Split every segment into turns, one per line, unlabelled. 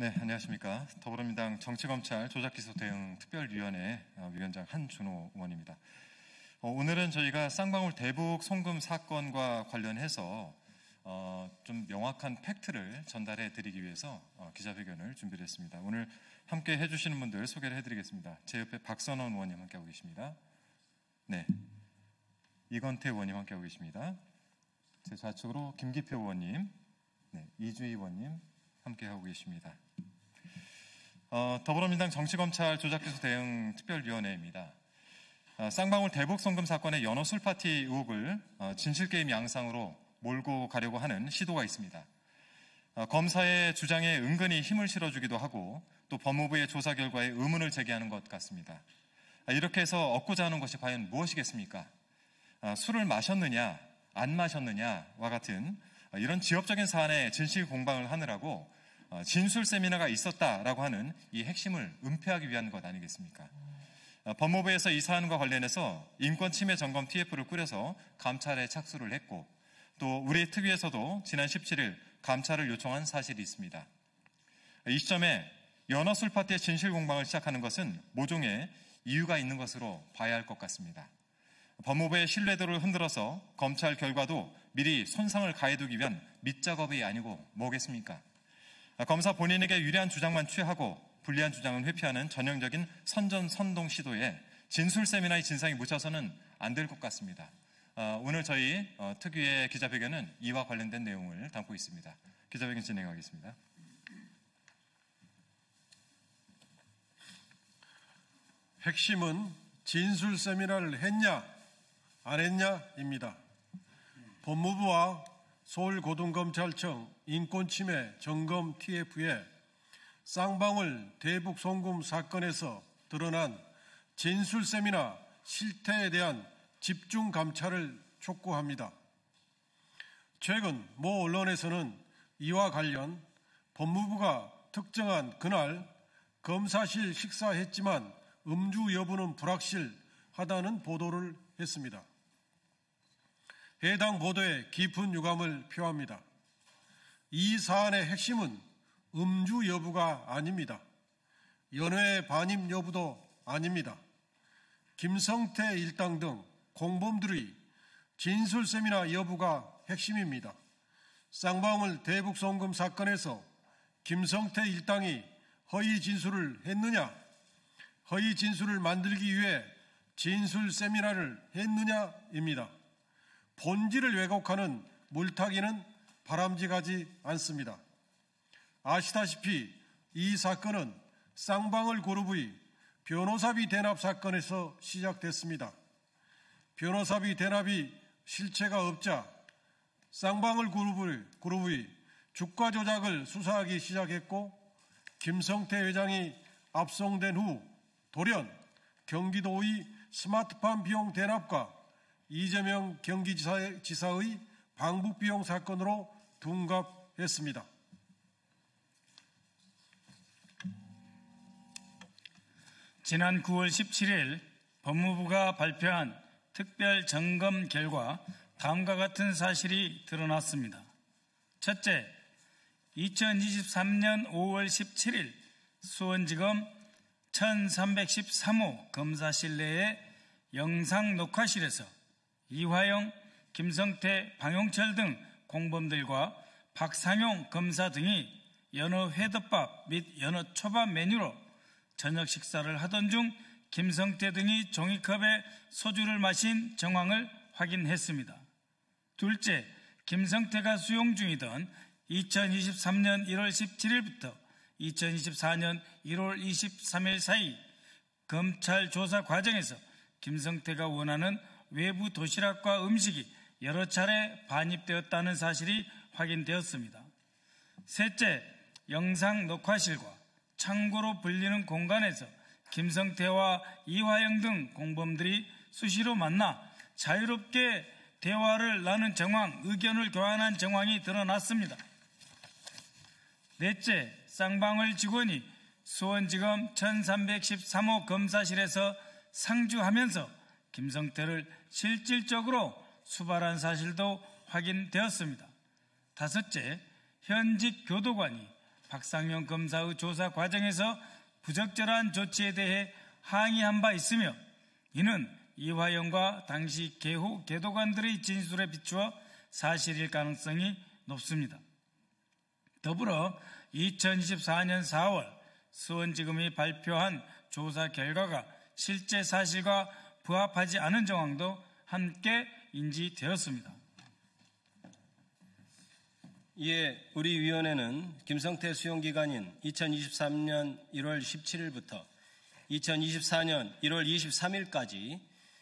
네, 안녕하십니까. 더불어민주당 정치검찰 조작기소 대응 특별위원회 위원장 한준호 의원입니다. 오늘은 저희가 쌍방울 대북 송금 사건과 관련해서 좀 명확한 팩트를 전달해 드리기 위해서 기자회견을 준비를 했습니다. 오늘 함께 해주시는 분들 소개를 해드리겠습니다. 제 옆에 박선원 의원님 함께하고 계십니다. 네, 이건태 의원님 함께하고 계십니다. 제 좌측으로 김기표 의원님, 네, 이주희 의원님 함께하고 계십니다. 더불어민주당 정치검찰 조작기소 대응 특별위원회입니다. 쌍방울 대북 송금 사건의 연호 술파티 의혹을 진실게임 양상으로 몰고 가려고 하는 시도가 있습니다. 검사의 주장에 은근히 힘을 실어주기도 하고 또 법무부의 조사 결과에 의문을 제기하는 것 같습니다. 이렇게 해서 얻고자 하는 것이 과연 무엇이겠습니까? 술을 마셨느냐 안 마셨느냐와 같은 이런 지엽적인 사안의 진실 공방을 하느라고 진술 세미나가 있었다라고 하는 이 핵심을 은폐하기 위한 것 아니겠습니까? 법무부에서 이 사안과 관련해서 인권침해 점검 TF를 꾸려서 감찰에 착수를 했고 또 우리 특위에서도 지난 17일 감찰을 요청한 사실이 있습니다. 이 시점에 연어 술파티의 진실 공방을 시작하는 것은 모종의 이유가 있는 것으로 봐야 할 것 같습니다. 법무부의 신뢰도를 흔들어서 검찰 결과도 미리 손상을 가해두기 위한 밑작업이 아니고 뭐겠습니까? 검사 본인에게 유리한 주장만 취하고 불리한 주장은 회피하는 전형적인 선전선동 시도에 진술 세미나의 진상이 묻혀서는 안 될 것 같습니다. 오늘 저희 특위의 기자회견은 이와 관련된 내용을 담고 있습니다. 기자회견 진행하겠습니다.
핵심은 진술 세미나를 했냐 안 했냐입니다. 법무부와 서울고등검찰청 인권침해 점검 TF에 쌍방울 대북 송금 사건에서 드러난 진술 세미나 실태에 대한 집중 감찰을 촉구합니다. 최근 모 언론에서는 이와 관련 법무부가 특정한 그날 검사실 식사했지만 음주 여부는 불확실하다는 보도를 했습니다. 해당 보도에 깊은 유감을 표합니다. 이 사안의 핵심은 음주 여부가 아닙니다. 연회의 반입 여부도 아닙니다. 김성태 일당 등 공범들의 진술 세미나 여부가 핵심입니다. 쌍방울 대북 송금 사건에서 김성태 일당이 허위 진술을 했느냐, 허위 진술을 만들기 위해 진술 세미나를 했느냐입니다. 본질을 왜곡하는 물타기는 바람직하지 않습니다. 아시다시피 이 사건은 쌍방울 그룹의 변호사비 대납 사건에서 시작됐습니다. 변호사비 대납이 실체가 없자 쌍방울 그룹의 주가 조작을 수사하기 시작했고 김성태 회장이 압송된 후 돌연 경기도의 스마트팜 비용 대납과 이재명 경기지사의 방북 비용 사건으로 둔갑했습니다.
지난 9월 17일 법무부가 발표한 특별 점검 결과 다음과 같은 사실이 드러났습니다. 첫째, 2023년 5월 17일 수원지검 1313호 검사실 내의 영상 녹화실에서 이화영, 김성태, 방용철 등 공범들과 박상용 검사 등이 연어 회덮밥 및 연어 초밥 메뉴로 저녁 식사를 하던 중 김성태 등이 종이컵에 소주를 마신 정황을 확인했습니다. 둘째, 김성태가 수용 중이던 2023년 1월 17일부터 2024년 1월 23일 사이 검찰 조사 과정에서 김성태가 원하는 외부 도시락과 음식이 여러 차례 반입되었다는 사실이 확인되었습니다. 셋째, 영상 녹화실과 창고로 불리는 공간에서 김성태와 이화영 등 공범들이 수시로 만나 자유롭게 대화를 나눈 정황, 의견을 교환한 정황이 드러났습니다. 넷째, 쌍방울 직원이 수원지검 1313호 검사실에서 상주하면서 김성태를 실질적으로 수발한 사실도 확인되었습니다. 다섯째, 현직 교도관이 박상용 검사의 조사 과정에서 부적절한 조치에 대해 항의한 바 있으며 이는 이화영과 당시 계도관들의 진술에 비추어 사실일 가능성이 높습니다. 더불어 2024년 4월 수원지검이 발표한 조사 결과가 실제 사실과 부합하지 않은 정황도 함께 인지되었습니다.
이에 우리 위원회는 김성태 수용기간인 2023년 1월 17일부터 2024년 1월 23일까지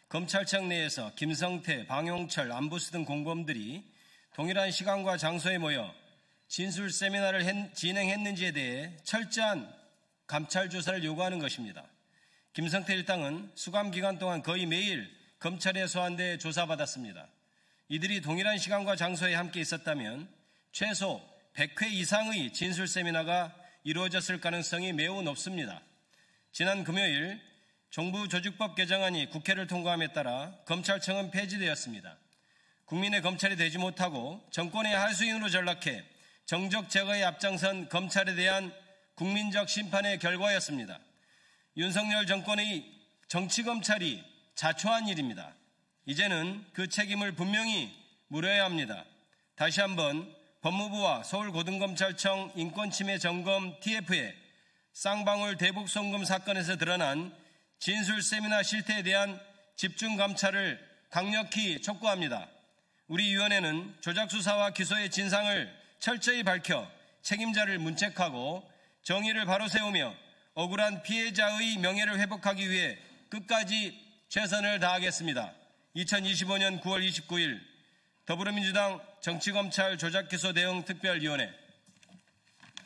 검찰청 내에서 김성태, 방용철, 안부스 등 공범들이 동일한 시간과 장소에 모여 진술 세미나를 진행했는지에 대해 철저한 감찰 조사를 요구하는 것입니다. 김성태 일당은 수감 기간 동안 거의 매일 검찰에 소환돼 조사받았습니다. 이들이 동일한 시간과 장소에 함께 있었다면 최소 100회 이상의 진술 세미나가 이루어졌을 가능성이 매우 높습니다. 지난 금요일 정부 조직법 개정안이 국회를 통과함에 따라 검찰청은 폐지되었습니다. 국민의 검찰이 되지 못하고 정권의 하수인으로 전락해 정적 제거에 앞장선 검찰에 대한 국민적 심판의 결과였습니다. 윤석열 정권의 정치검찰이 자초한 일입니다. 이제는 그 책임을 분명히 물어야 합니다. 다시 한번 법무부와 서울고등검찰청 인권침해 점검 TF에 쌍방울 대북송금 사건에서 드러난 진술 세미나 실태에 대한 집중 감찰을 강력히 촉구합니다. 우리 위원회는 조작수사와 기소의 진상을 철저히 밝혀 책임자를 문책하고 정의를 바로 세우며 억울한 피해자의 명예를 회복하기 위해 끝까지 최선을 다하겠습니다. 2025년 9월 29일 더불어민주당 정치검찰 조작기소 대응 특별위원회